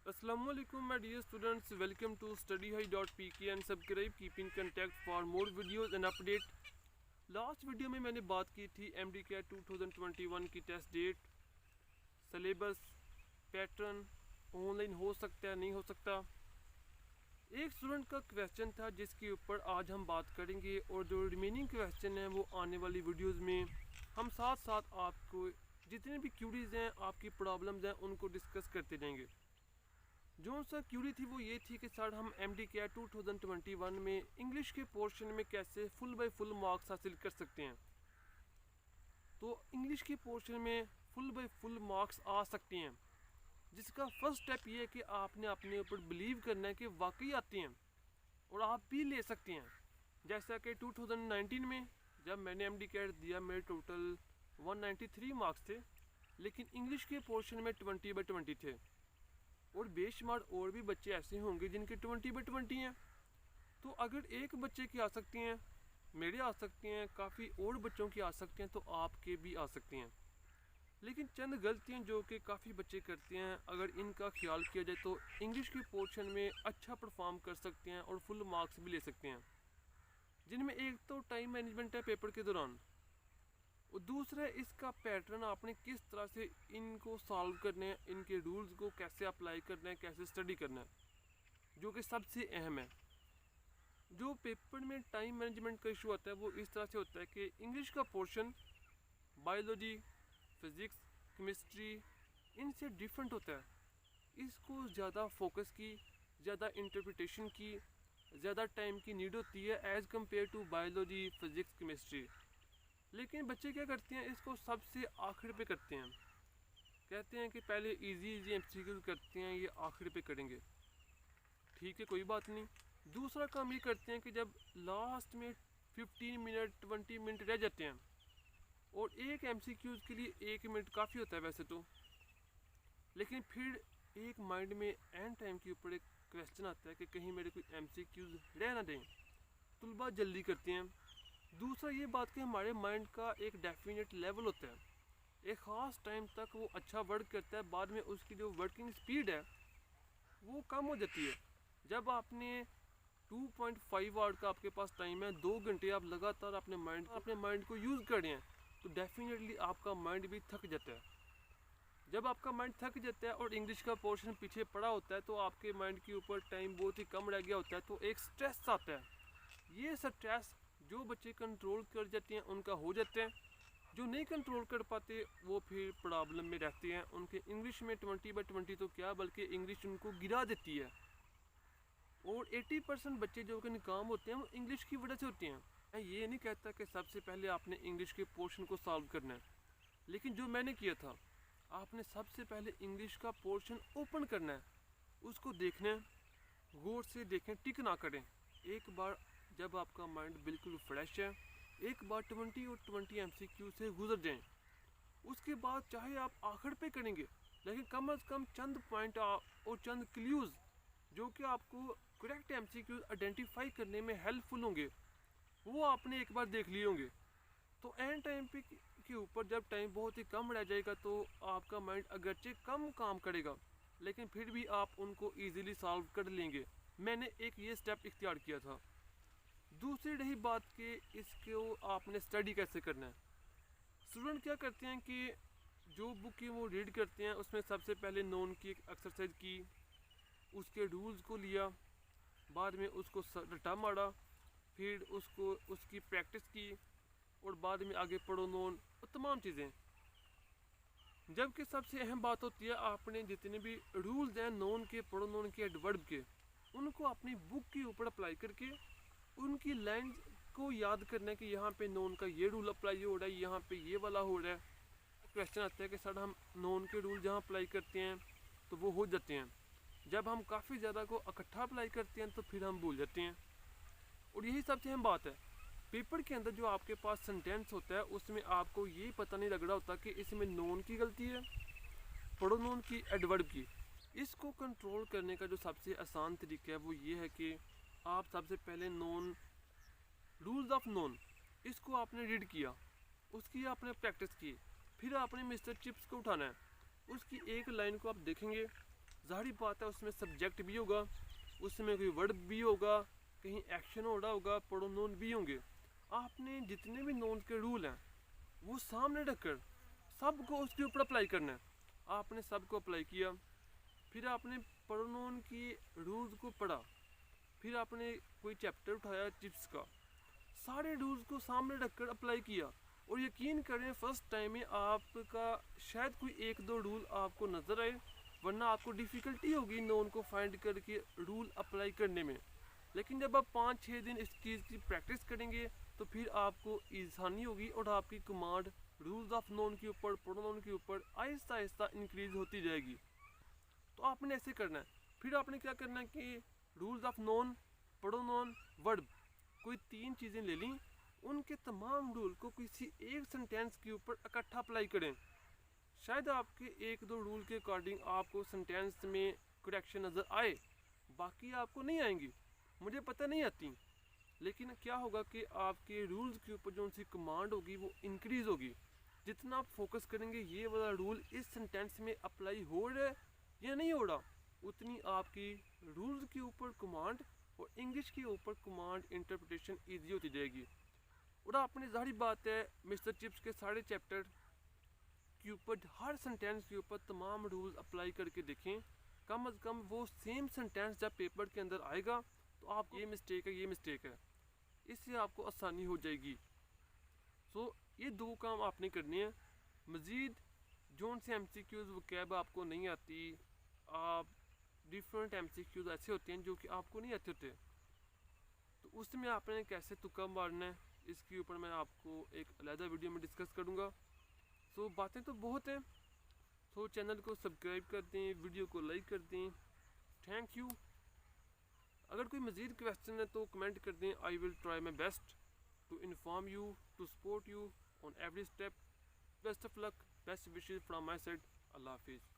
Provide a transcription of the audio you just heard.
Assalamualaikum my dear students, welcome to studyhigh.pk and subscribe keeping contact for more videos and update। Last video में मैंने बात की थी MD-CAT 2021 की test date, syllabus, pattern, online हो सकता है नहीं हो सकता। एक स्टूडेंट का क्वेश्चन था जिसके ऊपर आज हम बात करेंगे और जो रिमेनिंग क्वेश्चन है वो आने वाली वीडियोस में हम साथ साथ आपको जितने भी क्यूरीज हैं, आपकी प्रॉब्लम्स हैं, उनको डिस्कस करते जाएंगे। जो सा क्यूरी थी वो ये थी कि सर हम MD-CAT 2021 में इंग्लिश के पोर्शन में कैसे फुल बाय फुल मार्क्स हासिल कर सकते हैं। तो इंग्लिश के पोर्शन में फुल बाय फुल मार्क्स आ सकते हैं, जिसका फर्स्ट स्टेप ये है कि आपने अपने ऊपर बिलीव करना है कि वाकई आते हैं और आप भी ले सकते हैं। जैसा कि 2019 में जब मैंने MD-CAT दिया मेरे टोटल 193 मार्क्स थे, लेकिन इंग्लिश के पोर्शन में 20/20 थे और बेशुमार और भी बच्चे ऐसे होंगे जिनके 20/20 हैं। तो अगर एक बच्चे की आ सकती हैं, मेरे आ सकते हैं, काफ़ी और बच्चों की आ सकते हैं, तो आपके भी आ सकते हैं। लेकिन चंद गलतियां जो कि काफ़ी बच्चे करते हैं, अगर इनका ख्याल किया जाए तो इंग्लिश के पोर्शन में अच्छा परफॉर्म कर सकते हैं और फुल मार्क्स भी ले सकते हैं। जिनमें एक तो टाइम मैनेजमेंट है पेपर के दौरान, और दूसरा इसका पैटर्न आपने किस तरह से इनको सॉल्व करना है, इनके रूल्स को कैसे अप्लाई करना है, कैसे स्टडी करना है, जो कि सबसे अहम है। जो पेपर में टाइम मैनेजमेंट का इशू आता है वो इस तरह से होता है कि इंग्लिश का पोर्शन बायोलॉजी, फिज़िक्स, केमिस्ट्री इनसे डिफरेंट होता है। इसको ज़्यादा फोकस की, ज़्यादा इंटरप्रिटेशन की, ज़्यादा टाइम की नीड होती है as compare to biology, physics, chemistry. लेकिन बच्चे क्या करते हैं, इसको सबसे आखिर पे करते हैं। कहते हैं कि पहले इजी MCQ करते हैं, ये आखिर पे करेंगे। ठीक है, कोई बात नहीं। दूसरा काम ये करते हैं कि जब लास्ट में 15 मिनट 20 मिनट रह जाते हैं, और एक MCQ के लिए 1 मिनट काफ़ी होता है वैसे तो, लेकिन फिर एक माइंड में एंड टाइम के ऊपर एक क्वेश्चन आता है कि कहीं मेरे कोई MCQ रह ना दें। तुलबा जल्दी करते हैं। दूसरा ये बात कि हमारे माइंड का एक डेफिनेट लेवल होता है, एक ख़ास टाइम तक वो अच्छा वर्क करता है, बाद में उसकी जो वर्किंग स्पीड है वो कम हो जाती है। जब आपने 2.5 आवर का आपके पास टाइम है, 2 घंटे आप लगातार अपने माइंड को यूज़ कर रहे हैं, तो डेफिनेटली आपका माइंड भी थक जाता है। जब आपका माइंड थक जाता है और इंग्लिश का पोर्शन पीछे पड़ा होता है, तो आपके माइंड के ऊपर टाइम बहुत ही कम रह गया होता है, तो एक स्ट्रेस आता है। ये स्ट्रेस जो बच्चे कंट्रोल कर जाते हैं उनका हो जाते हैं, जो नहीं कंट्रोल कर पाते वो फिर प्रॉब्लम में रहते हैं। उनके इंग्लिश में 20/20 तो क्या बल्कि इंग्लिश उनको गिरा देती है। और 80% बच्चे जो कि नाकाम होते हैं वो इंग्लिश की वजह से होते हैं। मैं ये नहीं कहता कि सबसे पहले आपने इंग्लिश के पोर्शन को सॉल्व करना है, लेकिन जो मैंने किया था, आपने सबसे पहले इंग्लिश का पोर्शन ओपन करना है, उसको देखना है, गौर से देखें, टिक ना करें। एक बार जब आपका माइंड बिल्कुल फ्रेश है, एक बार 20 और 20 MCQ से गुजर जाएं, उसके बाद चाहे आप आखिर पे करेंगे, लेकिन कम से कम चंद पॉइंट और चंद क्लूज़ जो कि आपको करेक्ट MCQ आइडेंटिफाई करने में हेल्पफुल होंगे, वो आपने एक बार देख लिए होंगे। तो एंड टाइम पे के ऊपर जब टाइम बहुत ही कम रह जाएगा, तो आपका माइंड अगरचे कम काम करेगा, लेकिन फिर भी आप उनको ईजिली सॉल्व कर लेंगे। मैंने एक ये स्टेप इख्तियार किया था। दूसरी रही बात कि इसको आपने स्टडी कैसे करना है। स्टूडेंट क्या करते हैं कि जो बुक की वो रीड करते हैं, उसमें सबसे पहले नोन की एक एक्सरसाइज की, उसके रूल्स को लिया, बाद में उसको रटा मारा, फिर उसको उसकी प्रैक्टिस की, और बाद में आगे पढ़ो नोन और तमाम चीज़ें। जबकि सबसे अहम बात होती है, आपने जितने भी रूल्स हैं नोन के, पढ़ो नोन के, एडवर्ब के, उनको अपनी बुक के ऊपर अप्लाई करके उनकी लाइन को याद करना है कि यहाँ पे नोन का ये रूल अप्लाई हो रहा है, यहाँ पे ये वाला हो रहा है। क्वेश्चन आता है कि सर हम नोन के रूल जहाँ अप्लाई करते हैं तो वो हो जाते हैं, जब हम काफ़ी ज़्यादा को इकट्ठा अप्लाई करते हैं तो फिर हम भूल जाते हैं। और यही सबसे अहम बात है, पेपर के अंदर जो आपके पास सेंटेंस होता है उसमें आपको ये पता नहीं लग रहा होता कि इसमें नोन की गलती है, पढ़ो नोन की, एडवर्ब की। इसको कंट्रोल करने का जो सबसे आसान तरीका है वो ये है कि आप सबसे पहले नोन, रूल्स ऑफ नोन, इसको आपने रीड किया, उसकी आपने प्रैक्टिस की, फिर आपने मिस्टर चिप्स को उठाना है, उसकी एक लाइन को आप देखेंगे, ज़ाहिर बात है उसमें सब्जेक्ट भी होगा, उसमें कोई वर्ड भी होगा, कहीं एक्शन हो रहा होगा, प्रोनाउन भी होंगे। आपने जितने भी नोन के रूल हैं वो सामने रखकर सबको उसके ऊपर अप्लाई करना है। आपने सबको अप्लाई किया, फिर आपने प्रोनाउन की रूल्स को पढ़ा, फिर आपने कोई चैप्टर उठाया चिप्स का, सारे रूल्स को सामने रखकर अप्लाई किया। और यकीन करें फर्स्ट टाइम में आपका शायद कोई एक दो रूल आपको नज़र आए, वरना आपको डिफ़िकल्टी होगी नोन को फाइंड करके रूल अप्लाई करने में। लेकिन जब आप 5-6 दिन इस चीज़ की प्रैक्टिस करेंगे तो फिर आपको आसानी होगी और आपकी कमांड रूल्स ऑफ नोन के ऊपर, प्रोनाउन के ऊपर आहिस्ता आहिस्ता इंक्रीज होती जाएगी। तो आपने ऐसे करना है। फिर आपने क्या करना है कि rules of known, pronoun, verb, कोई 3 चीज़ें ले ली, उनके तमाम रूल को किसी एक सेंटेंस के ऊपर इकट्ठा अप्लाई करें। शायद आपके एक दो रूल के अकॉर्डिंग आपको सेंटेंस में करेक्शन नज़र आए, बाकी आपको नहीं आएंगी, मुझे पता नहीं आती। लेकिन क्या होगा कि आपके रूल्स के ऊपर जो सी कमांड होगी वो इंक्रीज़ होगी। जितना आप फोकस करेंगे ये वाला रूल इस सेंटेंस में अप्लाई हो रहा है या नहीं हो रहा, उतनी आपकी रूल्स के ऊपर कमांड और इंग्लिश के ऊपर कमांड इंटरप्रिटेशन ईजी होती जाएगी। और आपने ज़ाहिर बात है मिस्टर चिप्स के सारे चैप्टर के ऊपर हर सेंटेंस के ऊपर तमाम रूल्स अप्लाई करके देखें। कम अज़ कम वो सेम सेंटेंस जब पेपर के अंदर आएगा तो आप ये मिस्टेक है, ये मिस्टेक है, इससे आपको आसानी हो जाएगी। सो ये 2 काम आपने करने हैं। मज़ीद जोन से MCQs वो कैब आपको नहीं आती, आप डिफरेंट MCQs ऐसे होते हैं जो कि आपको नहीं आते होते, तो उसमें आपने कैसे तुक्का मारना है इसके ऊपर मैं आपको एक अलग वीडियो में डिस्कस करूँगा। सो बातें तो बहुत हैं। सो चैनल को सब्सक्राइब कर दें, वीडियो को लाइक कर दें। Thank you. अगर कोई मज़ीद क्वेश्चन है तो कमेंट कर दें। I will try my best to inform you, to support you on every step. Best of luck, best wishes from my side. अल्लाह हाफिज़।